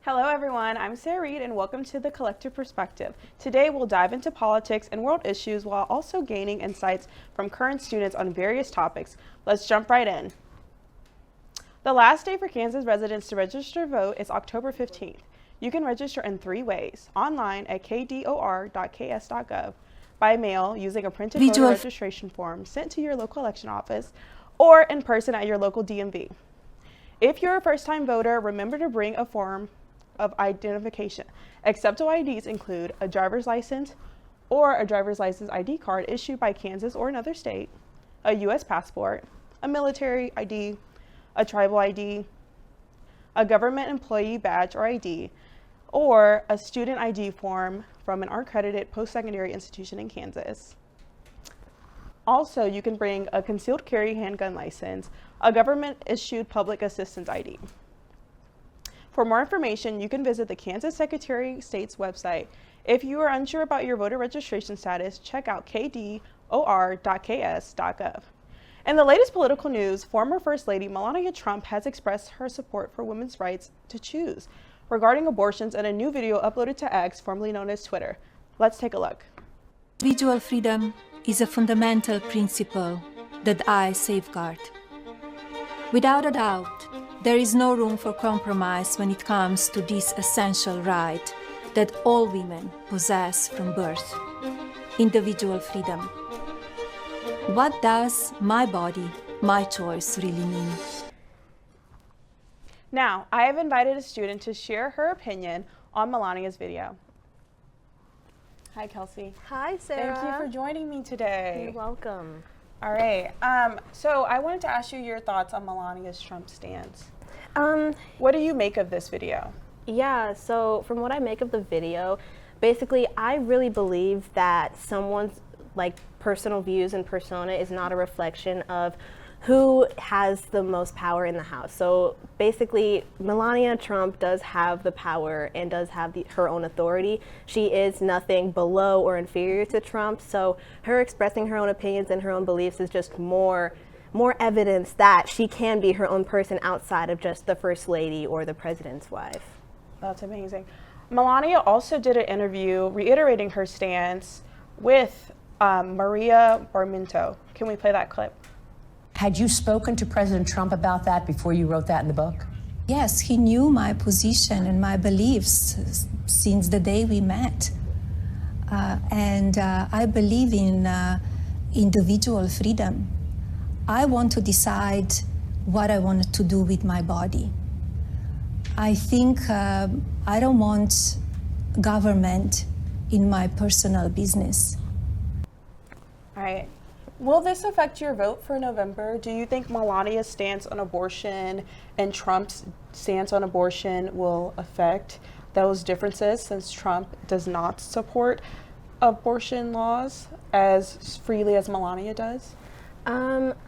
Hello everyone, I'm Sarah Reed and welcome to The Collective Perspective. Today we'll dive into politics and world issues while also gaining insights from current students on various topics. Let's jump right in. The last day for Kansas residents to register to vote is October 15th. You can register in 3 ways: online at kdor.ks.gov, by mail using a printed voter registration form sent to your local election office, or in person at your local DMV. If you're a first-time voter, remember to bring a form of identification. Acceptable IDs include a driver's license or a driver's license ID card issued by Kansas or another state, a U.S. passport, a military ID, a tribal ID, a government employee badge or ID, or a student ID form from an accredited post-secondary institution in Kansas. Also, you can bring a concealed carry handgun license, a government-issued public assistance ID. For more information, you can visit the Kansas Secretary of State's website. If you are unsure about your voter registration status, check out kdor.ks.gov. In the latest political news, former First Lady Melania Trump has expressed her support for women's rights to choose regarding abortions in a new video uploaded to X, formerly known as Twitter. Let's take a look. Individual freedom is a fundamental principle that I safeguard. Without a doubt, there is no room for compromise when it comes to this essential right that all women possess from birth: individual freedom. What does my body, my choice really mean? Now, I have invited a student to share her opinion on Melania's video. Hi, Kelsey. Hi, Sarah. Thank you for joining me today. You're welcome. All right. So I wanted to ask you your thoughts on Melania's Trump stance. What do you make of this video? Yeah, so from what I make of the video, basically I really believe that someone's personal views and persona is not a reflection of who has the most power in the House. So basically, Melania Trump does have the power and does have her own authority. She is nothing below or inferior to Trump. So her expressing her own opinions and her own beliefs is just more evidence that she can be her own person outside of just the First Lady or the President's wife. That's amazing. Melania also did an interview reiterating her stance with Maria Barminto. Can we play that clip? Had you spoken to President Trump about that before you wrote that in the book? Yes, he knew my position and my beliefs since the day we met. And I believe in individual freedom. I want to decide what I want to do with my body. I think I don't want government in my personal business. All right. Will this affect your vote for November? Do you think Melania's stance on abortion and Trump's stance on abortion will affect those differences, since Trump does not support abortion laws as freely as Melania does?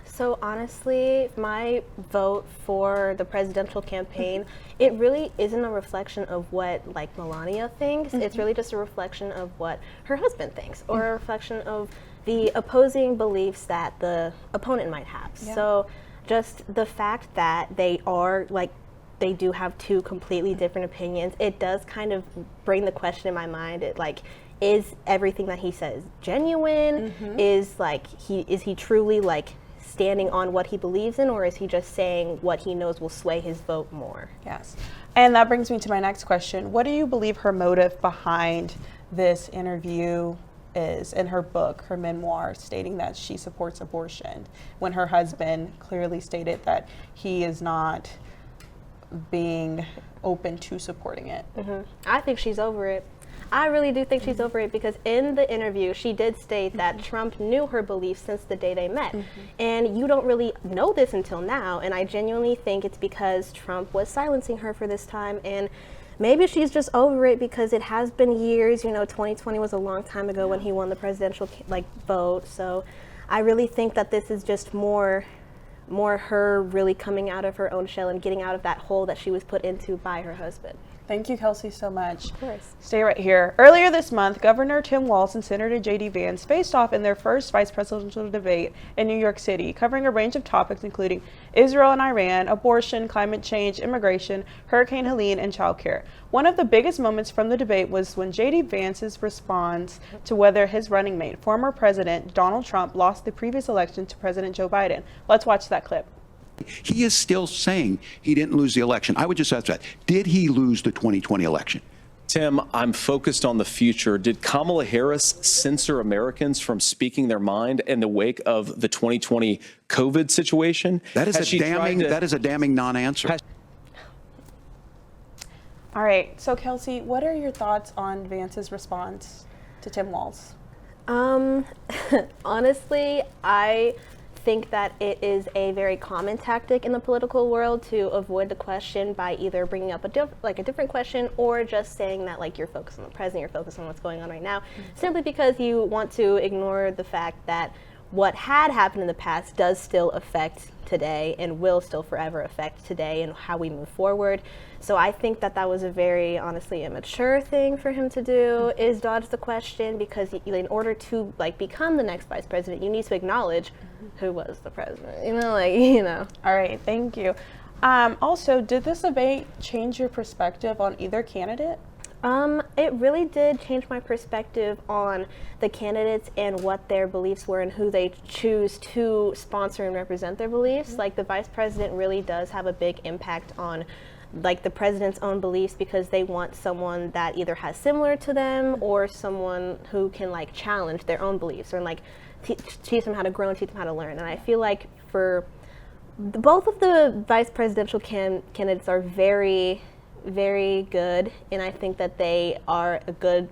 So honestly, my vote for the presidential campaign, it really isn't a reflection of what Melania thinks. It's really just a reflection of what her husband thinks, or a reflection of the opposing beliefs that the opponent might have. Yeah. So just the fact that they do have 2 completely different opinions, it does kind of bring the question in my mind, is everything that he says genuine? Is he truly standing on what he believes in, or is he just saying what he knows will sway his vote more? Yes. And that brings me to my next question. What do you believe her motive behind this interview is in her book, her memoir, stating that she supports abortion, when her husband clearly stated that he is not being open to supporting it? I think she's over it. I really do think she's over it, because in the interview she did state that Trump knew her beliefs since the day they met. And you don't really know this until now, and I genuinely think it's because Trump was silencing her for this time, and maybe she's just over it because it has been years. 2020 was a long time ago when he won the presidential vote. So I really think that this is just more her really coming out of her own shell and getting out of that hole that she was put into by her husband. Thank you, Kelsey, so much. Of course. Stay right here. Earlier this month, Governor Tim Walz and Senator J.D. Vance faced off in their first vice presidential debate in New York City, covering a range of topics including Israel and Iran, abortion, climate change, immigration, Hurricane Helene, and childcare. One of the biggest moments from the debate was when J.D. Vance's response to whether his running mate, former President Donald Trump, lost the previous election to President Joe Biden. Let's watch that clip. He is still saying he didn't lose the election. I would just ask that. Did he lose the 2020 election? Tim, I'm focused on the future. Did Kamala Harris censor Americans from speaking their mind in the wake of the 2020 COVID situation? That is a damning non-answer. All right, so Kelsey, what are your thoughts on Vance's response to Tim Walz? Honestly, I think that it is a very common tactic in the political world to avoid the question by either bringing up a different question or just saying that like you're focused on the present, you're focused on what's going on right now, simply because you want to ignore the fact that what had happened in the past does still affect today and will still forever affect today and how we move forward. So I think that that was a very honestly immature thing for him to do, is dodge the question, because in order to like become the next vice president, you need to acknowledge who was the president, All right, thank you. Also, did this debate change your perspective on either candidate? It really did change my perspective on the candidates and what their beliefs were and who they choose to sponsor and represent their beliefs. Like the vice president really does have a big impact on like the president's own beliefs, because they want someone that either has similar to them or someone who can like challenge their own beliefs or like teach them how to grow and teach them how to learn. And I feel like for both of the vice presidential candidates are very, very good, and I think that they are a good,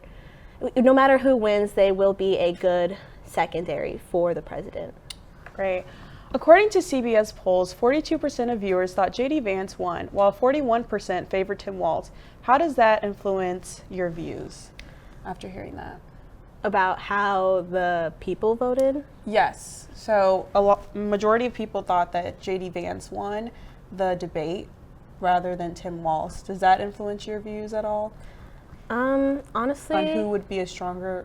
no matter who wins, they will be a good secondary for the president. Great. According to CBS polls, 42% of viewers thought J.D. Vance won, while 41% favored Tim Walz. How does that influence your views after hearing that? About how the people voted? Yes. So majority of people thought that J.D. Vance won the debate rather than Tim Walz. Does that influence your views at all? Honestly, on who would be a stronger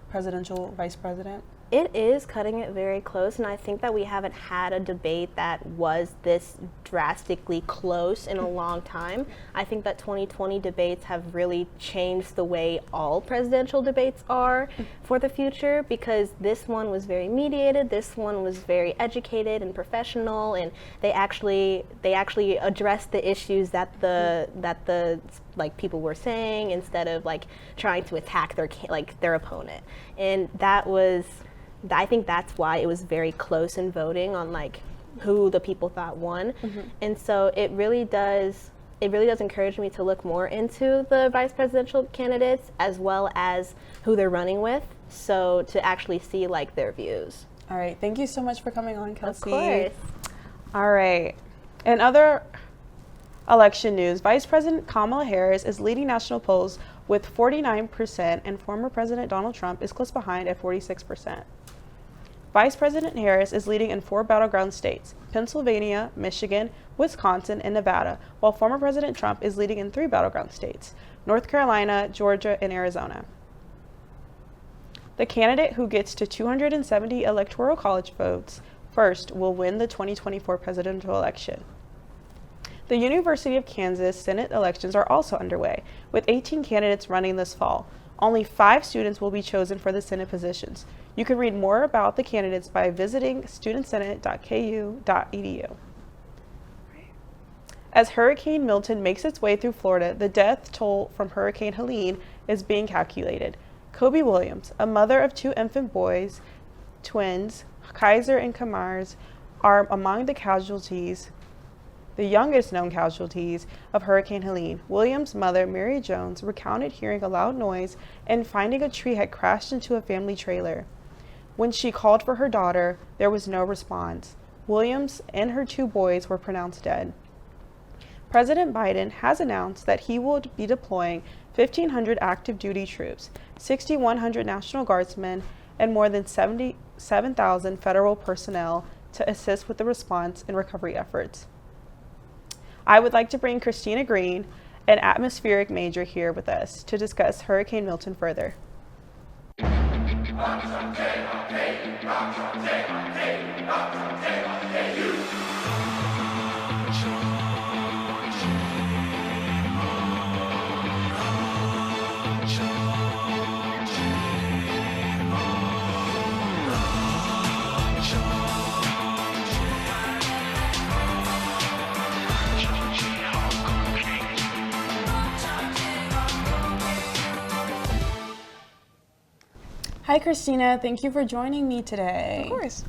presidential vice president? It is cutting it very close, and I think that we haven't had a debate that was this drastically close in a long time. I think that 2020 debates have really changed the way all presidential debates are for the future, because this one was very mediated, this one was very educated and professional, and they actually addressed the issues that the like people were saying, instead of like trying to attack their opponent. And I think that's why it was very close in voting on like who the people thought won. And so it really does encourage me to look more into the vice presidential candidates as well as who they're running with, so to actually see like their views. All right, thank you so much for coming on, Kelsey. Of course. All right. In other election news, Vice President Kamala Harris is leading national polls with 49%, and former President Donald Trump is close behind at 46%. Vice President Harris is leading in 4 battleground states: Pennsylvania, Michigan, Wisconsin, and Nevada, while former President Trump is leading in 3 battleground states: North Carolina, Georgia, and Arizona. The candidate who gets to 270 electoral college votes first will win the 2024 presidential election. The University of Kansas Senate elections are also underway, with 18 candidates running this fall. Only 5 students will be chosen for the Senate positions. You can read more about the candidates by visiting studentsenate.ku.edu. As Hurricane Milton makes its way through Florida, the death toll from Hurricane Helene is being calculated. Kobe Williams, a mother of 2 infant boys, twins, Kaiser and Kamars, are among the youngest known casualties of Hurricane Helene. Williams' mother, Mary Jones, recounted hearing a loud noise and finding a tree had crashed into a family trailer. When she called for her daughter, there was no response. Williams and her 2 boys were pronounced dead. President Biden has announced that he will be deploying 1,500 active duty troops, 6,100 National Guardsmen, and more than 77,000 federal personnel to assist with the response and recovery efforts. I would like to bring Christina Green, an atmospheric major, here with us to discuss Hurricane Milton further. Hi, Christina. Thank you for joining me today. Of course.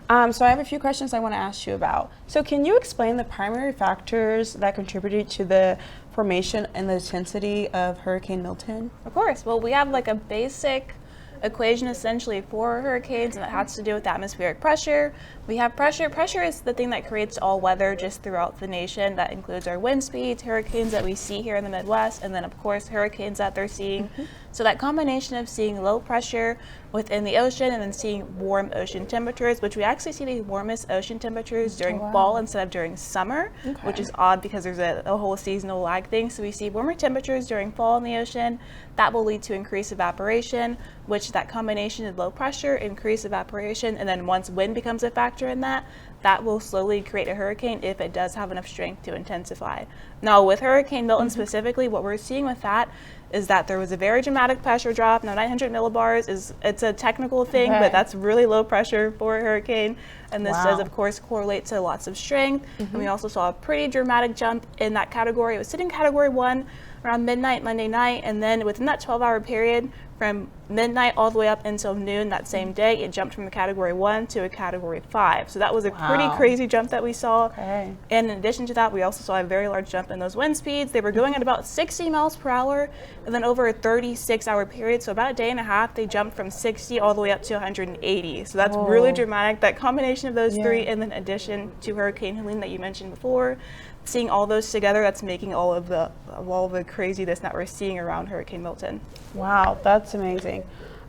So I have a few questions I want to ask you about. So can you explain the primary factors that contributed to the formation and the intensity of Hurricane Milton? Of course. Well, we have like a basic equation essentially for hurricanes, and that has to do with atmospheric pressure. We have pressure. Pressure is the thing that creates all weather just throughout the nation. That includes our wind speeds, hurricanes that we see here in the Midwest, and then of course hurricanes that they're seeing. So that combination of seeing low pressure within the ocean and then seeing warm ocean temperatures, which we actually see the warmest ocean temperatures during fall instead of during summer, which is odd because there's a whole seasonal lag thing. So we see warmer temperatures during fall in the ocean. That will lead to increased evaporation, which that combination of low pressure, increased evaporation, and then once wind becomes a factor in that, that will slowly create a hurricane if it does have enough strength to intensify. Now with Hurricane Milton specifically, what we're seeing with that is that there was a very dramatic pressure drop. Now 900 millibars it's a technical thing, but that's really low pressure for a hurricane. And this does of course correlate to lots of strength. And we also saw a pretty dramatic jump in that category. It was sitting category 1 around midnight Monday night, and then within that 12-hour period from midnight all the way up until noon that same day, it jumped from a category 1 to a category 5. So that was a pretty crazy jump that we saw. And in addition to that, we also saw a very large jump in those wind speeds. They were going at about 60 miles per hour, and then over a 36-hour period, so about a day and a half, they jumped from 60 all the way up to 180. So that's really dramatic. That combination of those three, and then addition to Hurricane Helene that you mentioned before, seeing all those together, that's making all of the craziness that we're seeing around Hurricane Milton. Wow, that's amazing.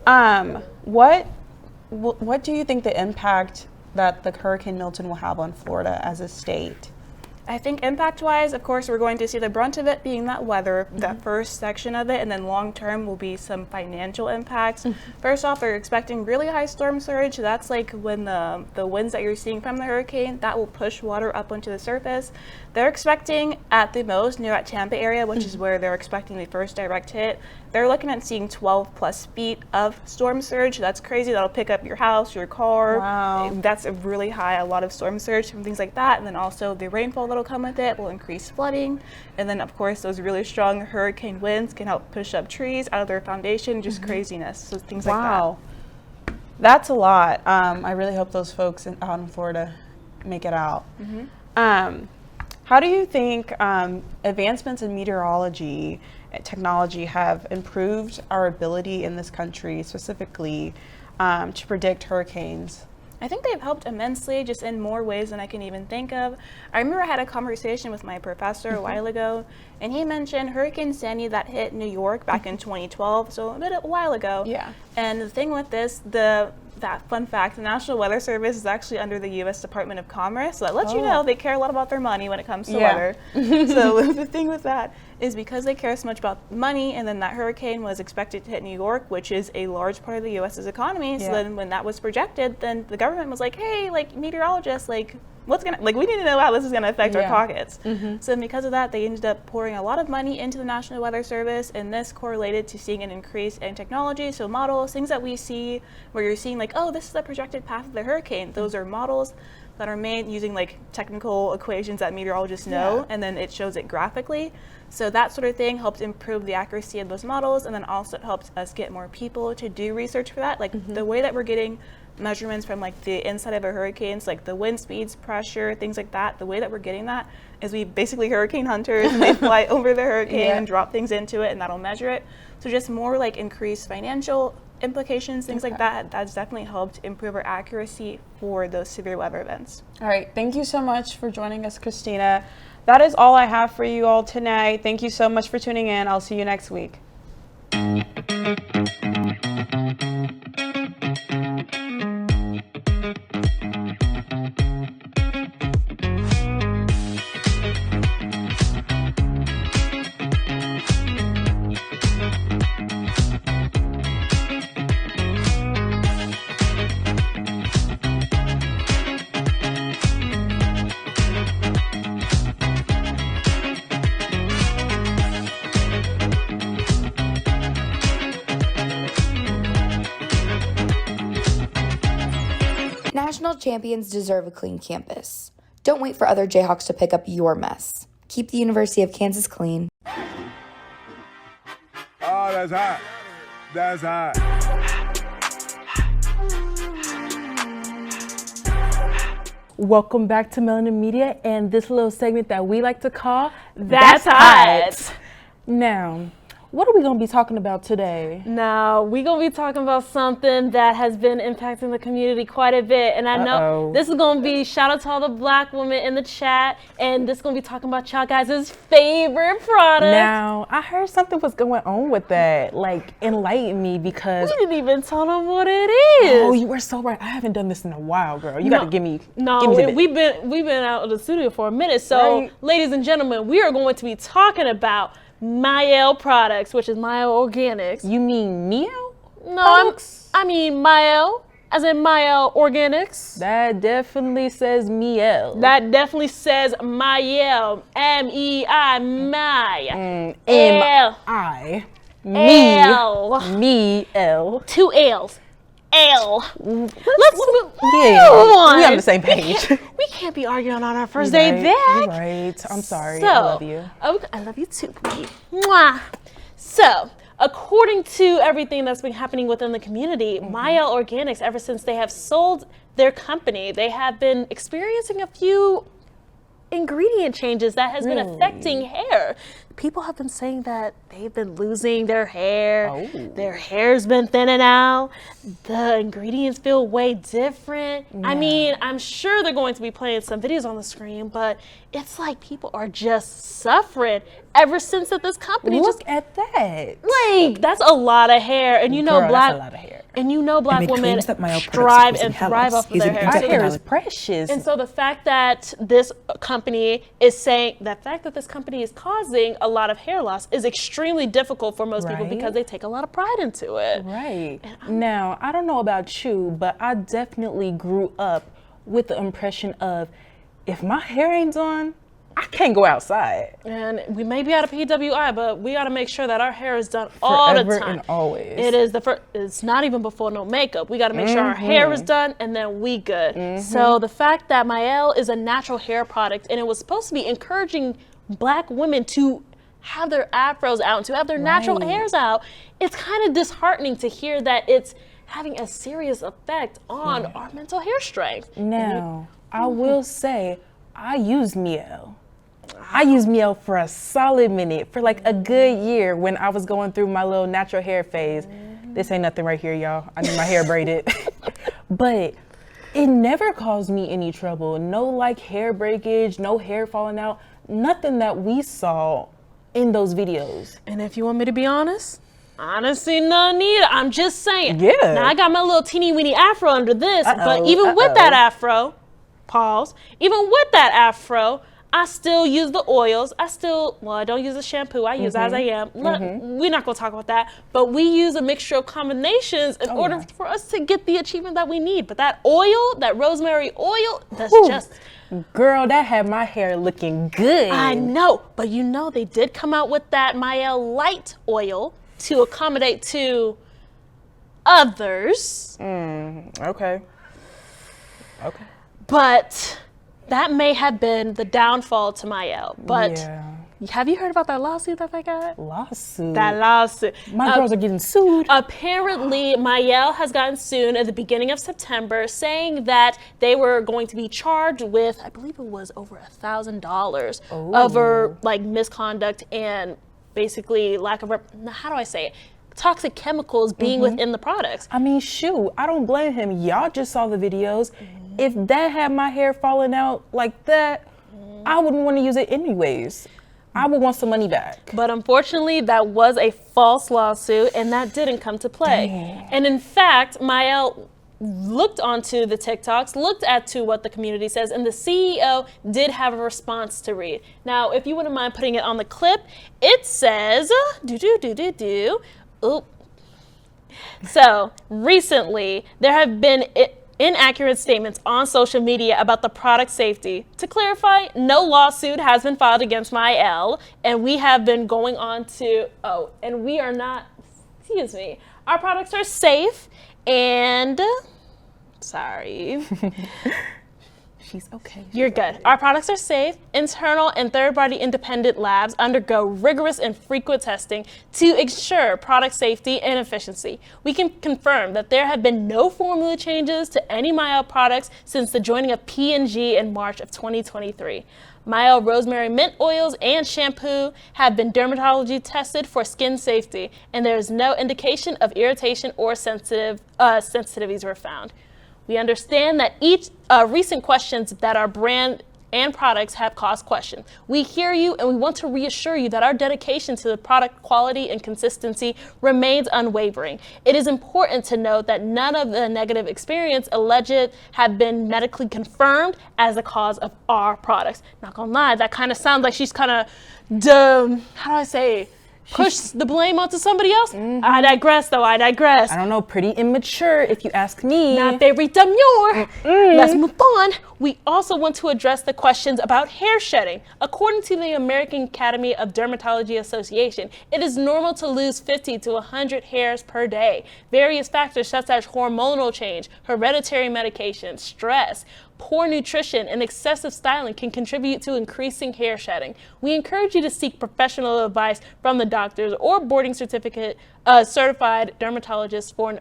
What do you think the impact that the Hurricane Milton will have on Florida as a state? I think impact-wise, of course, we're going to see the brunt of it being that weather, that first section of it, and then long-term will be some financial impacts. First off, they're expecting really high storm surge. That's like when the winds that you're seeing from the hurricane, that will push water up onto the surface. They're expecting at the most near that Tampa area, which is where they're expecting the first direct hit. They're looking at seeing 12 plus feet of storm surge. That's crazy. That'll pick up your house, your car. Wow. That's a really high, a lot of storm surge from things like that. And then also the rainfall that'll come with it will increase flooding. And then of course those really strong hurricane winds can help push up trees out of their foundation, just craziness. So things like that. That's a lot. I really hope those folks out in Florida make it out. How do you think advancements in meteorology technology have improved our ability in this country specifically to predict hurricanes? I think they've helped immensely, just in more ways than I can even think of. I remember I had a conversation with my professor a while ago, and he mentioned Hurricane Sandy that hit New York back in 2012, so a while ago. Yeah. And the thing with this, that fun fact, the National Weather Service is actually under the U.S. Department of Commerce, so that lets you know they care a lot about their money when it comes to weather. So the thing with that is because they care so much about money, and then that hurricane was expected to hit New York, which is a large part of the U.S.'s economy. So then when that was projected, then the government was like, hey, like meteorologists, like we need to know how this is gonna affect our pockets. So because of that, they ended up pouring a lot of money into the National Weather Service, and this correlated to seeing an increase in technology. So models, things that we see where you're seeing like, oh, this is the projected path of the hurricane. Those are models that are made using like technical equations that meteorologists know, and then it shows it graphically. So that sort of thing helped improve the accuracy of those models, and then also it helped us get more people to do research for that. Like the way that we're getting measurements from like the inside of a hurricane, so like the wind speeds, pressure, things like that, the way that we're getting that is we basically hurricane hunters, and they fly over the hurricane and drop things into it, and that'll measure it. So just more like increased financial implications, things like that, that's definitely helped improve our accuracy for those severe weather events. All right, thank you so much for joining us, Christina. That is all I have for you all tonight. Thank you so much for tuning in. I'll see you next week. National champions deserve a clean campus. Don't wait for other Jayhawks to pick up your mess. Keep the University of Kansas clean. Oh, that's hot. That's hot. Welcome back to MelaninMedia and this little segment that we like to call That's Hot. Now, what are we going to be talking about today? Now, we're going to be talking about something that has been impacting the community quite a bit. And I know this is going to be shout out to all the black women in the chat. And this is going to be talking about y'all guys' favorite product. Now, I heard something was going on with that. Like, enlighten me because... We didn't even tell them what it is. Oh, you were so right. I haven't done this in a while, girl. You got to give me... No, give me we've been out of the studio for a minute. So, right. Ladies and gentlemen, we are going to be talking about Mael products, which is Mael Organics. You mean Mio? No, I mean Mael, as in Mael Organics. That definitely says Miel. That definitely says Mael. M-E-I, My. M-I. L. Me. L. 2 L's. L. Let's move Yeah, on. we on the same page. We can't be arguing on our first day back. You're right. I'm sorry. So, I love you. Oh, I love you too. Mwah. So, according to everything that's been happening within the community, Mael Organics, ever since they have sold their company, they have been experiencing a few ingredient changes that has been affecting hair. People have been saying that they've been losing their hair. Their hair's been thinning out. The ingredients feel way different. I mean, I'm sure they're going to be playing some videos on the screen, but it's like people are just suffering ever since that this company Look at that. Like, that's a lot of hair. And you know, Girl, black that's a lot of hair. And you know, black it women claims that Mael strive products and using thrive halos off of their is hair. an My hair is invalid- precious. And so the fact that this company is saying, this company is causing a lot of hair loss is extremely difficult for most people because they take a lot of pride into it. Right. Now, I don't know about you, but I definitely grew up with the impression of if my hair ain't done, I can't go outside. And we may be out of PWI, but we got to make sure that our hair is done all the Forever time. and always. It is the first. It's not even before no makeup. We got to make sure our hair is done, and then we good. So the fact that Mael is a natural hair product, and it was supposed to be encouraging black women to have their afros out and to have their natural hairs out, it's kind of disheartening to hear that it's having a serious effect on our mental hair strength. Now, I will say, I use Miel. I used Miel for a solid minute, for like a good year when I was going through my little natural hair phase. This ain't nothing right here, y'all. I need my hair braided. But it never caused me any trouble. No like hair breakage, no hair falling out, nothing that we saw in those videos. And if you want me to be honest, honestly, none either. I'm just saying. Yeah. Now I got my little teeny weeny afro under this, but even with that afro, even with that afro, I still use the oils. I don't use the shampoo. I use As I Am. We're not going to talk about that, but we use a mixture of combinations in order for us to get the achievement that we need. But that oil, that rosemary oil, that's just... Girl, that had my hair looking good. I know, but you know they did come out with that Mael Light oil to accommodate to others. Okay. But that may have been the downfall to Mael. But have you heard about that lawsuit that they got? Lawsuit? That lawsuit. My girls are getting sued. Apparently, Mael has gotten sued at the beginning of September, saying that they were going to be charged with, I believe it was over $1,000 over like misconduct and basically lack of, how do I say it? Toxic chemicals being within the products. I mean, shoot, I don't blame him. Y'all just saw the videos. If that had my hair falling out like that, I wouldn't want to use it anyways. I would want some money back. But unfortunately, that was a false lawsuit, and that didn't come to play. Dang. And in fact, Mael looked onto the TikToks, looked at to what the community says, and the CEO did have a response to read. Now, if you wouldn't mind putting it on the clip, it says, Oop. So recently, there have been inaccurate statements on social media about the product safety. To clarify, no lawsuit has been filed against Mael, and we have been going on to, and we are not, our products are safe, and sorry. She's okay. You're good. Our products are safe. Internal and third-party independent labs undergo rigorous and frequent testing to ensure product safety and efficiency. We can confirm that there have been no formula changes to any Mielle products since the joining of P&G in March of 2023. Mielle Rosemary Mint oils and shampoo have been dermatology tested for skin safety, and there is no indication of irritation or sensitivities were found. We understand that each recent questions that our brand and products have caused questions. We hear you, and we want to reassure you that our dedication to the product quality and consistency remains unwavering. It is important to note that none of the negative experience alleged have been medically confirmed as the cause of our products. Not gonna lie, that kind of sounds like she's kind of, how do I say, push the blame onto somebody else. I digress, though. I digress. I don't know, pretty immature if you ask me. Not very demure. Let's move on. We also want to address the questions about hair shedding. According to the American Academy of Dermatology Association, it is normal to lose 50 to 100 hairs per day. Various factors such as hormonal change, hereditary medication, stress, poor nutrition, and excessive styling can contribute to increasing hair shedding. We encourage you to seek professional advice from the doctors or boarding certificate certified dermatologists for an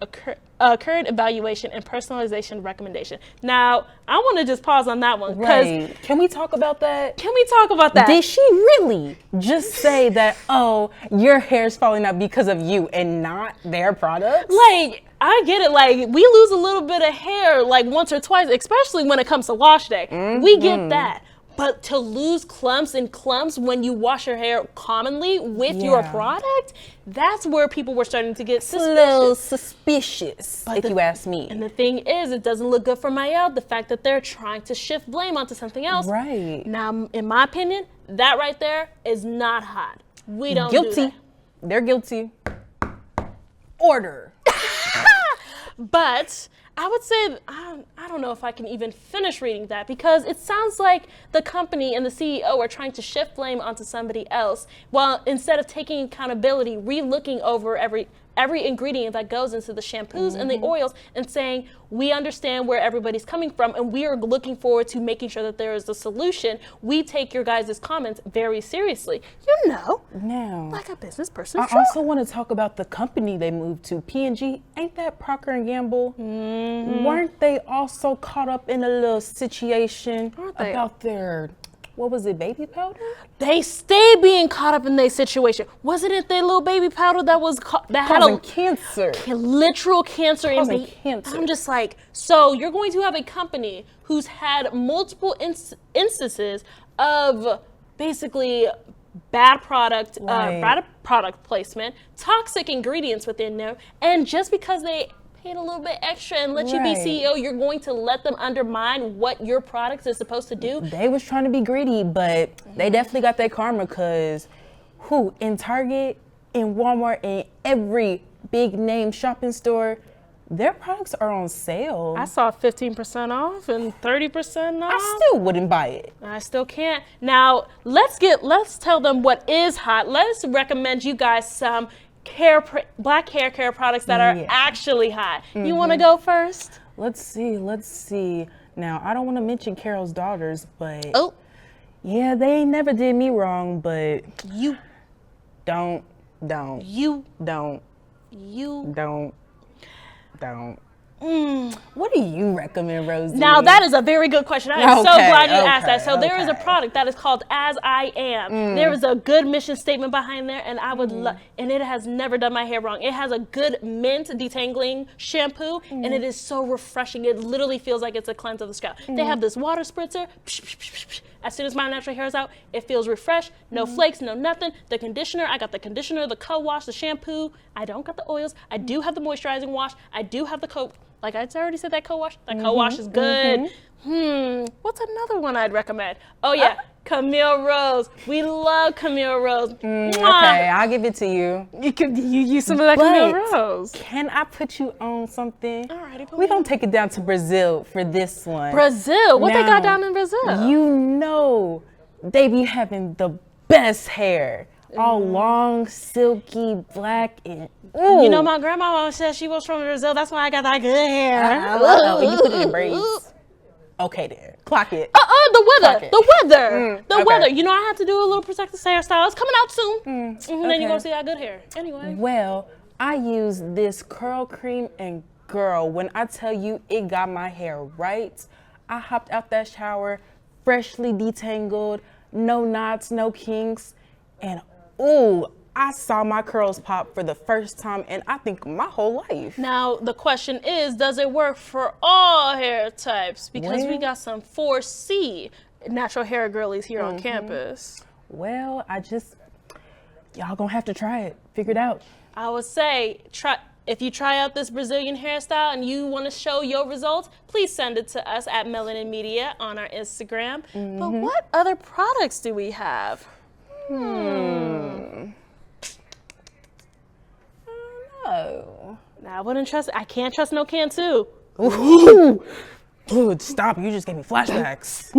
current evaluation and personalization recommendation. Now, I want to just pause on that one. Right. Can we talk about that? Can we talk about that? Did she really just say that, oh, your hair's falling out because of you and not their products? Like, I get it. Like, we lose a little bit of hair like once or twice, especially when it comes to wash day. We get that. But to lose clumps and clumps when you wash your hair commonly with your product, that's where people were starting to get suspicious. A little suspicious, if you ask me. And the thing is, it doesn't look good for Mielle, the fact that they're trying to shift blame onto something else. Right. Now, in my opinion, that right there is not hot. We don't do that. They're guilty. Order. But I would say, I don't know if I can even finish reading that, because it sounds like the company and the CEO are trying to shift blame onto somebody else, while instead of taking accountability, re-looking over every ingredient that goes into the shampoos and the oils and saying, we understand where everybody's coming from and we are looking forward to making sure that there is a solution. We take your guys' comments very seriously. You know, now, like a business person. I also want to talk about the company they moved to, P&G. Ain't that Procter & Gamble? Weren't they also caught up in a little situation about their, what was it, baby powder? They stay being caught up in their situation. Wasn't it their little baby powder that was causing cancer? Literal cancer. Causing cancer. I'm just like, so you're going to have a company who's had multiple instances of basically bad product placement, toxic ingredients within there, and just because they paid a little bit extra and let you be CEO, you're going to let them undermine what your product is supposed to do? They was trying to be greedy, but they definitely got their karma, because in Target, in Walmart, in every big name shopping store, their products are on sale. I saw 15% off and 30% off. I still wouldn't buy it. I still can't. Now, let's tell them what is hot. Let's recommend you guys some black hair care products that are actually hot. You want to go first? Let's see. Now, I don't want to mention Carol's daughters, but yeah, they never did me wrong, but you don't. What do you recommend, Rosie? Now, that is a very good question. I am so glad you asked that. So there is a product that is called As I Am. There is a good mission statement behind there, and I would love, and it has never done my hair wrong. It has a good mint detangling shampoo, and it is so refreshing. It literally feels like it's a cleanse of the scalp. They have this water spritzer. As soon as my natural hair is out, it feels refreshed. No flakes, no nothing. The conditioner, I got the conditioner, the co-wash, the shampoo. I don't got the oils. I do have the moisturizing wash. I do have the like I already said, that co-wash. That co-wash is good. What's another one I'd recommend? Oh yeah, Camille Rose. We love Camille Rose. Okay, I'll give it to you. You use some of that Camille Rose. Can I put you on something? Alrighty, we're gonna take it down to Brazil for this one. Brazil? What they got down in Brazil? You know, they be having the best hair. all long, silky, black, and ooh. You know, my grandma said she was from Brazil. That's why I got that good hair. And you put it in braids. Okay, then clock it. The weather. it. The weather. The okay. weather. You know, I have to do a little protective hairstyle. It's coming out soon. Then okay. you're gonna see that good hair. Anyway. Well, I use this curl cream, and girl, when I tell you it got my hair right, I hopped out that shower, freshly detangled, no knots, no kinks, and ooh, I saw my curls pop for the first time, and I think my whole life. Now, the question is, does it work for all hair types? Because we got some 4C natural hair girlies here on campus. Well, y'all gonna have to try it, figure it out. I would say, if you try out this Brazilian hairstyle and you want to show your results, please send it to us at MelaninMedia on our Instagram. But what other products do we have? Oh. I wouldn't trust. I can't trust no can too. Ooh. Ooh, stop! You just gave me flashbacks.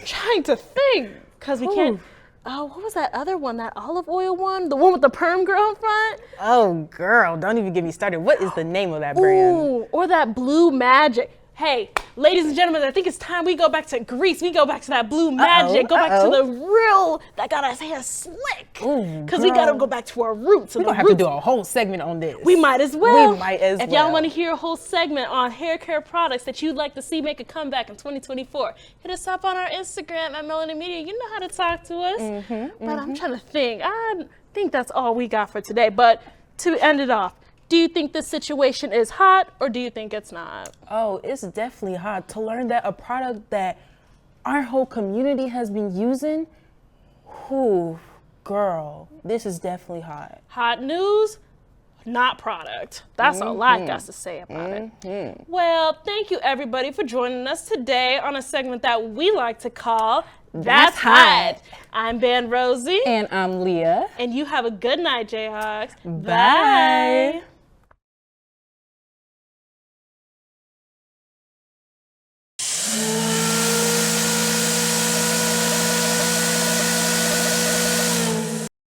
Trying to think, cause we can't. Oh, what was that other one? That olive oil one? The one with the perm girl in front? Oh, girl, don't even get me started. What is the name of that brand? Ooh, or that Blue Magic. Hey, ladies and gentlemen, I think it's time we go back to Greece. We go back to that Blue Magic. Go back to the real, that got us hair slick. Because we got to go back to our roots. We're going to have to do a whole segment on this. We might as well. If y'all want to hear a whole segment on hair care products that you'd like to see make a comeback in 2024, hit us up on our Instagram at MelaninMedia. You know how to talk to us. But I'm trying to think. I think that's all we got for today. But to end it off, do you think this situation is hot or do you think it's not? Oh, it's definitely hot. To learn that a product that our whole community has been using, whew, girl, this is definitely hot. Hot news, not product. That's all I got to say about it. Well, thank you everybody for joining us today on a segment that we like to call That's Hot. I'm Band Rosie. And I'm Leah. And you have a good night, Jayhawks. Bye. Bye.